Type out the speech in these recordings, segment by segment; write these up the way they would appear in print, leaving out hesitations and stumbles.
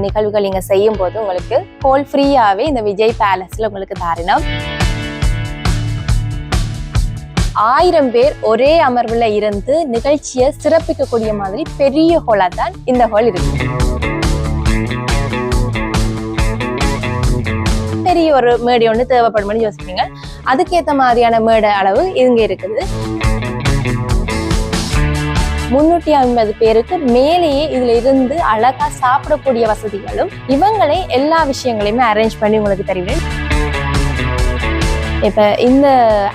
நிகழ்வுகள் நீங்க செய்யும் போது உங்களுக்கு ஹோல் ஃப்ரீயாவே இந்த விஜய் பேலஸ்ல உங்களுக்கு தாரினம் 1000 பேர் ஒரே அமர்வுல இருந்து நிகழ்ச்சியை சிறப்பிக்கக்கூடிய மாதிரி பெரிய ஹோலா தான் இந்த ஹோல் இருக்கு. பெரிய ஒரு மேடை ஒன்று தேவைப்படும் யோசிப்பீங்க. அதுக்கேற்ற மாதிரியான மேடை அளவு இங்க இருக்குது. 350 பேருக்கு மேலேயே இதுல இருந்து அழகா சாப்பிடக்கூடிய வசதிகளும் இவங்களே எல்லா விஷயங்களையுமே அரேஞ்ச் பண்ணி உங்களுக்கு தருவேன். இப்ப இந்த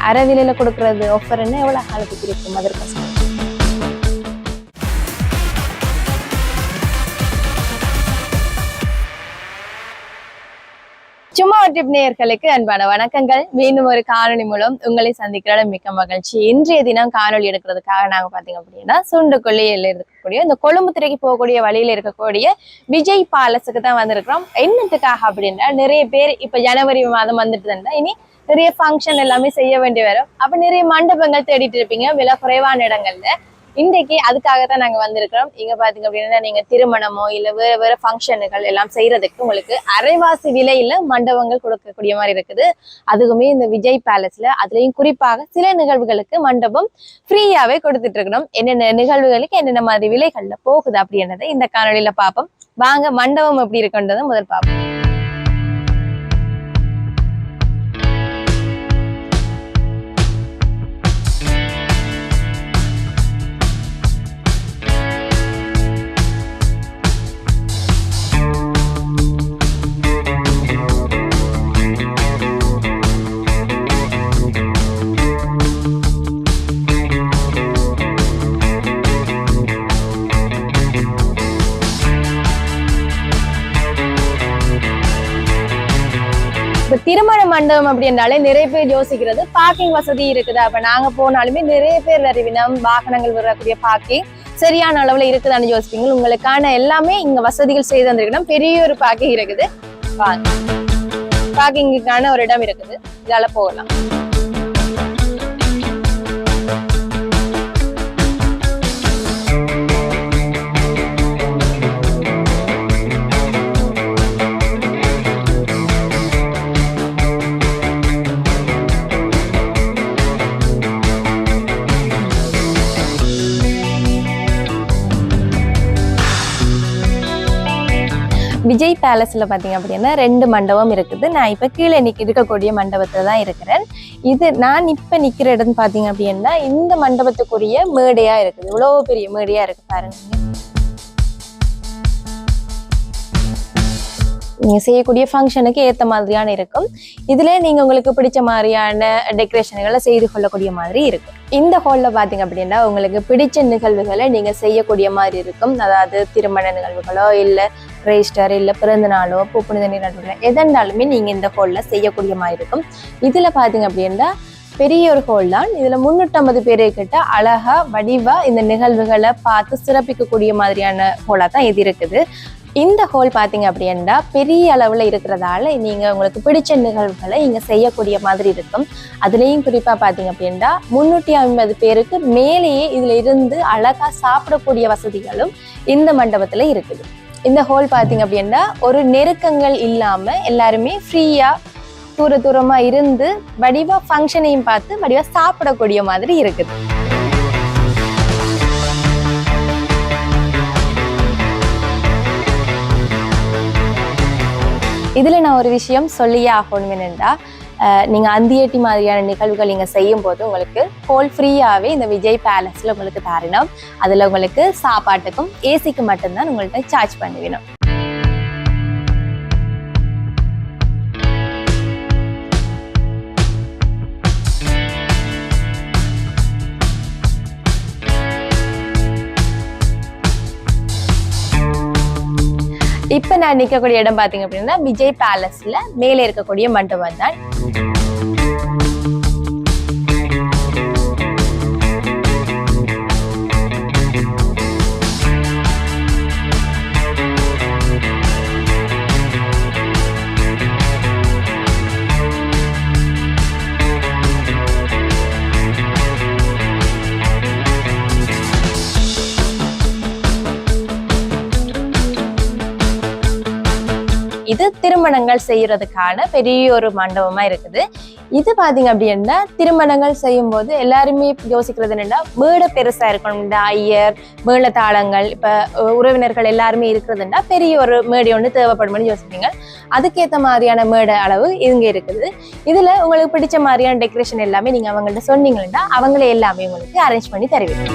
அறவிலையில கொடுக்கறது ஆஃபர் என்ன எவ்வளவு காலத்துக்கு இருக்கும் அதற்கு சும்மா டிப் நேயர்களுக்கு அன்பான வணக்கங்கள். மீண்டும் ஒரு காணொலி மூலம் உங்களை சந்திக்கிற மிக்க மகிழ்ச்சி. இன்றைய தினம் காணொலி எடுக்கிறதுக்காக நாங்க பாத்தீங்க அப்படின்னா சுண்டுக்கொல்லியில இருக்கக்கூடிய இந்த கொழும்பு திரைக்கு போகக்கூடிய வழியில இருக்கக்கூடிய விஜய் பேலஸுக்கு தான் வந்திருக்கிறோம். என்னத்துக்காக அப்படின்னா நிறைய பேர் இப்ப ஜனவரி மாதம் வந்துட்டு இருந்தா இனி நிறைய ஃபங்க்ஷன் எல்லாமே செய்ய வேண்டி வரும். அப்ப நிறைய மண்டபங்கள் தேடிட்டு இருப்பீங்க விலை குறைவான இடங்கள்ல. இன்றைக்கு அதுக்காகத்தான் நாங்க வந்திருக்கிறோம். இங்க பாத்தீங்க அப்படின்னா நீங்க திருமணமோ இல்ல வேற வேற ஃபங்க்ஷனுகள் எல்லாம் செய்யறதுக்கு உங்களுக்கு அரைவாசி விலையில மண்டபங்கள் கொடுக்கக்கூடிய மாதிரி இருக்குது. அதுக்குமே இந்த விஜய் பேலஸ்ல அதுலயும் குறிப்பாக சில நிகழ்வுகளுக்கு மண்டபம் ஃப்ரீயாவே கொடுத்துட்டு இருக்கணும். என்னென்ன நிகழ்வுகளுக்கு என்னென்ன மாதிரி விலைகள்ல போகுது அப்படின்றத இந்த காணொலியில பார்ப்போம். வாங்க மண்டபம் எப்படி இருக்குன்றதை முதல் பார்ப்போம். இப்ப திருமண மண்டபம் அப்படின்னாலே நிறைய பேர் யோசிக்கிறது பார்க்கிங் வசதி இருக்குது. அப்ப நாங்க போனாலுமே நிறைய பேர் அறிவினம் வாகனங்கள் வரக்கூடிய பார்க்கிங் சரியான அளவுல இருக்குதான்னு யோசிப்பீங்க. உங்களுக்கான எல்லாமே இங்க வசதிகள் செய்து வந்திருக்கணும். பெரிய ஒரு பார்க்கிங் இருக்குது. பார்க்கிங்குக்கான ஒரு இடம் இருக்குது. இதால போகலாம். விஜய் பேலஸ்ல பாத்தீங்க அப்படின்னா 2 மண்டபம் இருக்குது. நான் இப்ப கீழே இருக்கக்கூடிய மண்டபத்துல தான் இருக்கிறேன். இது நான் இப்ப நிக்கிற இடம் பாத்தீங்க அப்படின்னா இந்த மண்டபத்துக்குரிய மேடையா இருக்குது. இவ்வளவு பெரிய மேடையா இருக்கு பாருங்க. நீங்க செய்யக்கூடிய ஃபங்க்ஷனுக்கு ஏத்த மாதிரியான இருக்கும். இதுல நீங்க உங்களுக்கு பிடிச்ச மாதிரியான டெக்கரேஷன்களை செய்து கொள்ளக்கூடிய மாதிரி இருக்கும். இந்த ஹால்ல பாத்தீங்க அப்படின்னா உங்களுக்கு பிடிச்ச நிகழ்வுகளை நீங்க செய்யக்கூடிய மாதிரி இருக்கும். அதாவது திருமண நிகழ்வுகளோ இல்ல ரெஜிஸ்டர் இல்ல பிறந்த நாளோ பூப்புனித நீராட்டுகளோ எதனாலுமே நீங்க இந்த ஹால்ல செய்யக்கூடிய மாதிரி இருக்கும். இதுல பாத்தீங்க அப்படின்னா பெரிய ஒரு ஹோல் தான். இதுல 350 பேரை கிட்ட அழகா வடிவா இந்த நிகழ்வுகளை பார்த்து சிறப்பிக்கக்கூடிய மாதிரியான ஹோலா தான் இது இருக்குது. இந்த ஹோல் பாத்தீங்க அப்படின்னா பெரிய அளவுல இருக்கிறதால நீங்க உங்களுக்கு பிடிச்ச நிகழ்வுகளை இங்க செய்யக்கூடிய மாதிரி இருக்கும். அதுலயும் குறிப்பா பாத்தீங்க அப்படின்னா 350 பேருக்கு மேலேயே இதுல இருந்து அழகா சாப்பிடக்கூடிய வசதிகளும் இந்த மண்டபத்துல இருக்குது. இந்த ஹோல் பாத்தீங்க அப்படின்னா ஒரு நெருக்கங்கள் இல்லாம எல்லாருமே ஃப்ரீயா தூரமா இருந்து வடிவா ஃபங்க்ஷனையும் பார்த்து வடிவா சாப்பிடக்கூடிய மாதிரி இருக்குது. இதுல நான் ஒரு விஷயம் சொல்லியே ஆகணும். என்னென்னா நீங்க அந்தியட்டி மாதிரியான நிகழ்வுகள் நீங்க செய்யும் போது உங்களுக்கு ஹோல் ஃப்ரீயாவே இந்த விஜய் பேலஸ்ல உங்களுக்கு தரணும். அதுல உங்களுக்கு சாப்பாட்டுக்கும் ஏசிக்கு மட்டும்தான் உங்கள்கிட்ட சார்ஜ் பண்ணுவேணும். இப்ப நான் நிக்கக்கூடிய இடம் பாத்தீங்க அப்படின்னா விஜய் பேலஸ்ல மேலே இருக்கக்கூடிய மண்டபம் தான். இது திருமணங்கள் செய்யறதுக்கான பெரிய ஒரு மண்டபமா இருக்குது. இது பாத்தீங்க அப்படின்னா திருமணங்கள் செய்யும் போது எல்லாருமே யோசிக்கிறது என்னன்னா மேடை பெருசா இருக்கணும். இந்த ஐயர் மேளதாளங்கள் இப்ப உறவினர்கள் எல்லாருமே இருக்கிறதுன்னா பெரிய ஒரு மேடை ஒன்று தேவைப்படும்னு யோசிப்பீங்க. அதுக்கேற்ற மாதிரியான மேடை அளவு இங்க இருக்குது. இதுல உங்களுக்கு பிடிச்ச மாதிரியான டெக்கரேஷன் எல்லாமே நீங்க அவங்கள்ட்ட சொன்னீங்கன்னா அவங்களே எல்லாமே உங்களுக்கு அரேஞ்ச் பண்ணி தருவீங்க.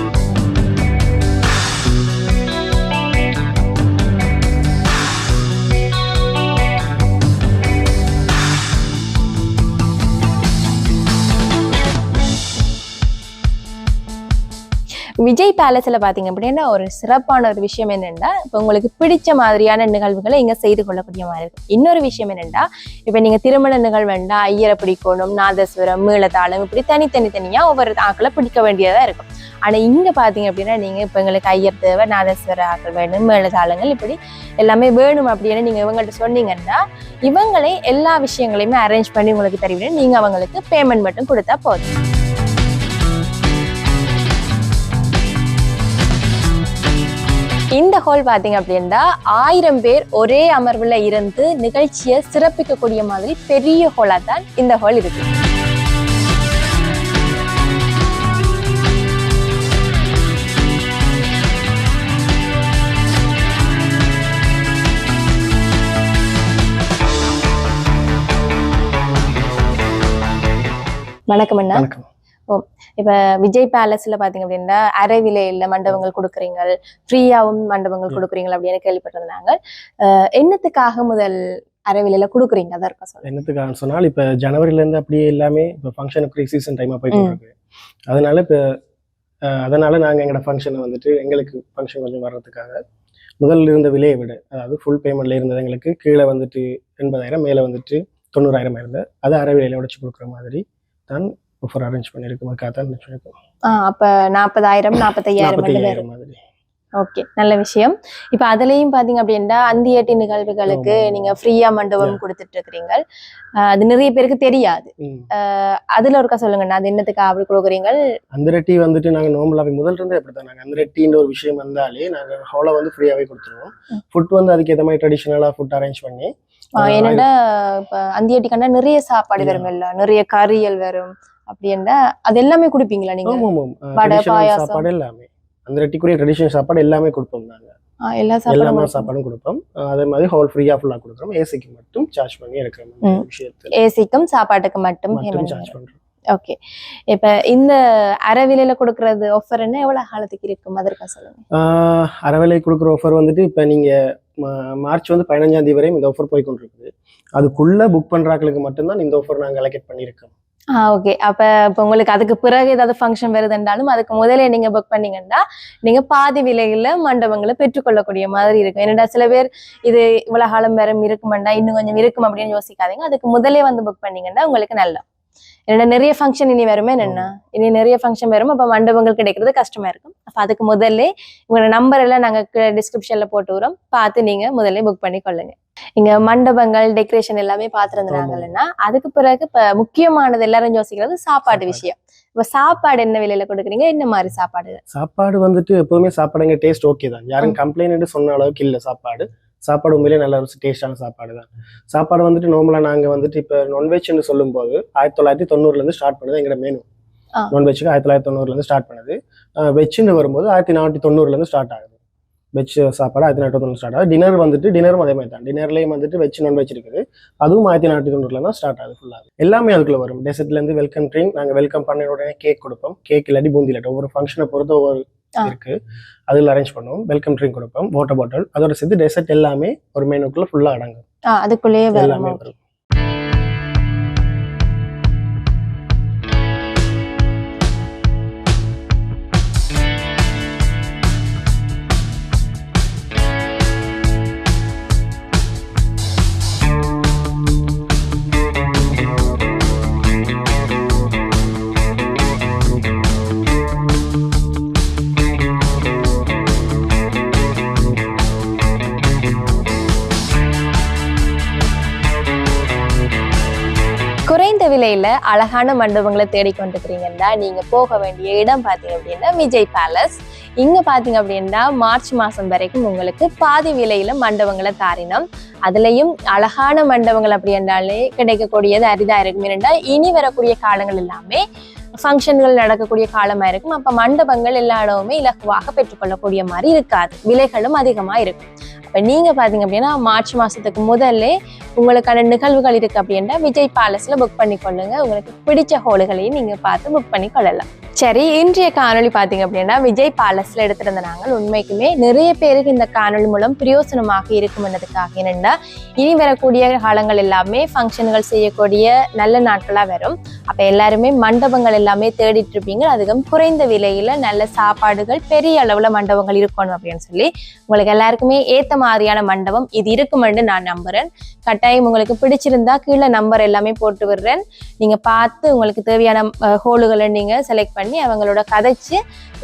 விஜய் பேலஸ்ல பாத்தீங்க அப்படின்னா ஒரு சிறப்பான ஒரு விஷயம் என்னென்னா, இப்போ உங்களுக்கு பிடிச்ச மாதிரியான நிகழ்வுகளை இங்க செய்து கொள்ளக்கூடிய மாதிரி இருக்கும். இன்னொரு விஷயம் என்னென்னா, இப்ப நீங்க திருமண நிகழ்வுண்டா ஐயரை பிடிக்கணும், நாதஸ்வரம், மேளதாளம் இப்படி தனித்தனியா ஒவ்வொரு ஆக்களை பிடிக்க வேண்டியதா இருக்கும். ஆனா இங்க பாத்தீங்க அப்படின்னா நீங்க இப்ப எங்களுக்கு ஐயர் தேவை, நாதஸ்வர ஆக்கள் வேணும், மேளதாளங்கள் இப்படி எல்லாமே வேணும் அப்படின்னு நீங்க இவங்கள்ட்ட சொன்னீங்கன்னா இவங்களே எல்லா விஷயங்களையுமே அரேஞ்ச் பண்ணி உங்களுக்கு தருவீங்க. நீங்க அவங்களுக்கு பேமெண்ட் மட்டும் கொடுத்தா போதும். இந்த ஹால் பாத்தீங்க அப்படின்னா 1000 பேர் ஒரே அமர்வுல இருந்து நிகழ்ச்சியை சிறப்பிக்கக்கூடிய மாதிரி பெரிய ஹாலா தான் இந்த ஹால் இருக்கு. வணக்கம் அண்ணா. இப்ப விஜய் பேலஸ்ல பாத்தீங்க அப்படின்னா அரை விலையில மண்டபங்கள் கொடுக்குறீங்க, ஃப்ரீயாவும் மண்டபங்கள் கொடுக்குறீங்க அப்படின்னு கேள்விப்பட்டிருந்தாங்க. என்னத்துக்காக முதல் அரை விலையில கொடுக்குறீங்க? அதான் இருக்கா சொல்ல. என்னத்துக்காக சொன்னால் இப்ப ஜனவரில இருந்து அப்படியே எல்லாமே இப்ப ஃபங்க்ஷனுக்கு சீசன் டைமா போயிட்டு இருக்கு. அதனால நாங்க எங்களோட ஃபங்க்ஷனை வந்துட்டு எங்களுக்கு ஃபங்க்ஷன் கொஞ்சம் வர்றதுக்காக முதல்ல இருந்த விலையை விட, அதாவது ஃபுல் பேமெண்ட்ல இருந்தது எங்களுக்கு கீழே வந்துட்டு 80,000 மேல வந்துட்டு 90,000 இருந்தது. அதை அரை விலையில உடைச்சு கொடுக்குற மாதிரி தான் ஆஃபர் அரேஞ்ச் பண்ணிருக்கோம். அப்ப 40,000 45,000 மாதிரி. ஓகே, நல்ல விஷயம். இப்ப அதுலயும் பாத்தீங்க அப்படின்னா அந்தியட்டி நிகழ்வுகளுக்கு நீங்க ஃப்ரீயா மண்டபம் கொடுத்துட்டு இருக்கிறீங்க. அது நிறைய பேருக்கு தெரியாது. அதுல ஒருக்கா சொல்லுங்கண்ணா, அது என்னத்துக்கு அப்படி கொடுக்குறீங்க? அந்திரட்டி வந்துட்டு நாங்க நார்மலாவே முதல்ல இருந்தே அப்படித்தான். நாங்க அந்திரட்டின்ற ஒரு விஷயம் வந்தாலே நாங்க ஹாலை வந்து ஃப்ரீயாவே கொடுத்துருவோம். ஃபுட் வந்து அதுக்கு ஏற்ற மாதிரி ட்ரெடிஷனலா ஃபுட் அரேஞ்ச் பண்ணி, என்னடா இப்ப அந்தியட்டிக்கன்னா நிறைய சாப்பாடு வரும், எல்லாம் நிறைய கறியல் வரும் அப்படின்னா அது எல்லாமே குடுப்பீங்களா நீங்க? வடை, பாயாசம், சாப்பாடு எல்லாமே அந்திரட்டிக்குரிய ட்ரெடிஷனல் சாப்பாடு எல்லாமே கொடுப்போம். நாங்க எல்லா சாப்பாடும் கொடுப்போம். அதே மாதிரி ஹால் ஃப்ரீயா ஃபுல்லா கொடுக்குறோம். ஏசிக்கு மட்டும் சார்ஜ் பண்ணி இருக்கிற விஷயத்துல ஏசிக்கும் சாப்பாட்டுக்கு மட்டும் சார்ஜ் பண்றோம். ஓகே, இப்ப இந்த அறவிலையில கொடுக்கறது ஆஃபர் என்ன எவ்வளவு காலத்துக்கு இருக்கும் அதற்கா சொல்லுங்க. அறவிலை கொடுக்குற ஆஃபர் வந்துட்டு இப்ப நீங்க மார்ச் வந்து 15ஆம் தேதி வரையும் இந்த ஆஃபர் போய் கொண்டிருக்குது. அதுக்குள்ள புக் பண்றாங்களுக்கு மட்டும்தான் இந்த ஆஃபர் நாங்க அலோகேட் பண்ணியிருக்கோம். ஓகே, அப்ப உங்களுக்கு அதுக்கு பிறகு ஏதாவது ஃபங்க்ஷன் வருதுன்றாலும் அதுக்கு முதலே நீங்க புக் பண்ணீங்கன்னா நீங்க பாதி விலையில மண்டபங்களை பெற்றுக்கொள்ளக்கூடிய மாதிரி இருக்கும். என்னடா சில பேர் இது இவ்வளவு காலம் வரும் இருக்குமாண்டா இன்னும் கொஞ்சம் இருக்கும் அப்படின்னு யோசிக்காதீங்க. அதுக்கு முதலே வந்து புக் பண்ணீங்கன்னா உங்களுக்கு நல்லா. என்னடா நிறைய ஃபங்க்ஷன் இனி வருமே, என்னன்னா இனி நிறைய ஃபங்க்ஷன் வரும், அப்ப மண்டபங்கள் கிடைக்கிறது கஷ்டமா இருக்கும். அப்ப அதுக்கு முதல்ல உங்களோட நம்பர் எல்லாம் நாங்க டிஸ்கிரிப்ஷன்ல போட்டு வரோம், பார்த்து நீங்க முதல்ல புக் பண்ணி கொள்ளுங்க. இங்க மண்டபங்கள் டெக்கரேஷன் எல்லாமே பாத்துருந்தாங்கன்னா அதுக்கு பிறகு இப்ப முக்கியமானது எல்லாரும் யோசிக்கிறது சாப்பாடு விஷயம். இப்ப சாப்பாடு என்ன விலையில கொடுக்குறீங்க? என்ன மாதிரி சாப்பாடு வந்துட்டு எப்பவுமே சாப்பாடுங்க டேஸ்ட் ஓகே தான். யாரும் கம்ப்ளைண்ட் சொன்ன அளவுக்கு இல்ல. சாப்பாடு உண்மையிலே நல்ல ஒரு டேஸ்டான சாப்பாடு தான். சாப்பாடு வந்துட்டு நார்மலா நாங்க வந்துட்டு இப்ப நான்வெஜ்னு சொல்லும் போது 1990 இருந்து ஸ்டார்ட் பண்ணுது எங்களோட மெனு. நான்வெஜ்க்கு 1990 இருந்து ஸ்டார்ட் பண்ணுது. வெஜ்னு வரும்போது 1490 இருந்து ஸ்டார்ட் ஆகுது. வெஜ் சாப்பாடு 1490 ஸ்டார்ட் ஆகுது. டின்னரும் அதே மாதிரி தான். டின்னர்லேயும் வந்துட்டு வெஜ் நான்வெஜ் இருக்குது. அதுவும் 1490 தான் ஸ்டார்ட் ஆகுது. ஃபுல்லாக எல்லாமே அதுக்குள்ள வரும். டெசர்ட்லேருந்து வெல்கம் ட்ரிங்க் நாங்கள் வெல்கம் பண்ண உடனே கேக் கொடுப்போம். கேக் இல்லாட்டி பூந்தி இல்லாட்டி ஒவ்வொரு ஃபங்க்ஷனை பொறுத்த ஒவ்வொரு இருக்கு, அதில் அரேஞ்ச் பண்ணுவோம். வெல்கம் ட்ரிங்க் கொடுப்போம், வாட்டர் பாட்டில், அதோட சேர்த்து டெசர்ட் எல்லாமே ஒரு மெனுக்குள்ள ஃபுல்லாக அடங்கும். அதுக்குள்ளேயே எல்லாமே வரும். குறைந்த விலையில அழகான மண்டபங்களை தேடிக்கொண்டிருக்கிறீங்கன்னா நீங்க போக வேண்டிய இடம் பாத்தீங்க அப்படின்னா விஜய் பேலஸ். இங்க பாத்தீங்க அப்படின்னா மார்ச் மாசம் வரைக்கும் உங்களுக்கு பாதி விலையில மண்டபங்களை தாரினோம். அதுலயும் அழகான மண்டபங்கள் அப்படி என்றாலே கிடைக்கக்கூடியது அரிதா இருக்கும். ஏனென்றா இனி வரக்கூடிய காலங்கள் எல்லாமே ஃபங்க்ஷன்கள் நடக்கக்கூடிய காலமா இருக்கும். அப்ப மண்டபங்கள் எல்லா இடமுமே இலகுவாக பெற்றுக்கொள்ளக்கூடிய மாதிரி இருக்காது, விலைகளும் அதிகமா இருக்கும். அப்ப நீங்க பாத்தீங்க அப்படின்னா மார்ச் மாசத்துக்கு முதல்ல உங்களுக்கான நிகழ்வுகள் இருக்கு அப்படின்னா விஜய் பேலஸ்ல புக் பண்ணி கொள்ளுங்க. உங்களுக்கு பிடிச்ச ஹோல்களையும் நீங்க பார்த்து புக் பண்ணி கொள்ளலாம். சரி, இன்றைய காணொலி பாத்தீங்க அப்படின்னா விஜய் பேலஸ்ல எடுத்திருந்த நாங்கள் உண்மைக்குமே நிறைய பேருக்கு இந்த காணொலி மூலம் பிரயோசனமாக இருக்கும் என்பதற்காக. என்னென்னா இனி வரக்கூடிய காலங்கள் எல்லாமே ஃபங்க்ஷன்கள் செய்யக்கூடிய நல்ல நாட்களா வரும். அப்ப எல்லாருமே மண்டபங்கள் எல்லாமே தேடிட்டு இருப்பீங்க. அதுக்கும் குறைந்த விலையில நல்ல சாப்பாடுகள், பெரிய அளவுல மண்டபங்கள் இருக்கணும் அப்படின்னு சொல்லி உங்களுக்கு எல்லாருக்குமே ஏத்த மாதிரியான மண்டபம் இது இருக்குமென்று நான் நம்புறேன். கட்டாயம் உங்களுக்கு பிடிச்சிருந்தா கீழே நம்பர் எல்லாமே போட்டு விடுறேன். நீங்க பார்த்து உங்களுக்கு தேவையான ஹோலுகளை நீங்க செலக்ட் பண்ணி அவங்களோட கதைச்சு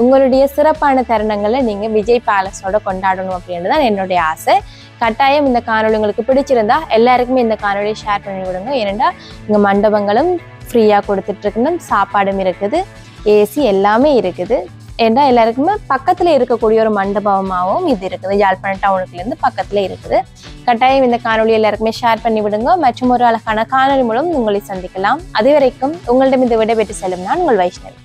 உங்களுடைய சிறப்பான தருணங்களை நீங்க விஜய் பேலஸோட கொண்டாடணும் அப்படின்னு தான் என்னுடைய ஆசை. கட்டாயம் இந்த காணொலி உங்களுக்கு பிடிச்சிருந்தா எல்லாருக்குமே இந்த காணொலியை ஷேர் பண்ணி விடுங்க. ஏனென்றா இங்க மண்டபங்களும் ஃப்ரீயா கொடுத்துட்டு இருக்கணும், சாப்பாடும் இருக்குது, ஏசி எல்லாமே இருக்குது. ஏன்னா எல்லாருக்குமே பக்கத்துல இருக்கக்கூடிய ஒரு மண்டபமாகவும் இது இருக்குது. யாழ்ப்பாணம் டவுனுக்குல இருந்து பக்கத்துல இருக்குது. கட்டாயம் இந்த காணொலி எல்லாருக்குமே ஷேர் பண்ணி விடுங்க. மற்றும் ஒரு அழகான காணொலி மூலம் உங்களை சந்திக்கலாம். அது வரைக்கும் உங்களிடம் இந்த விடைபெற்று செல்லும் நான் உங்கள் வைஷ்ணவி.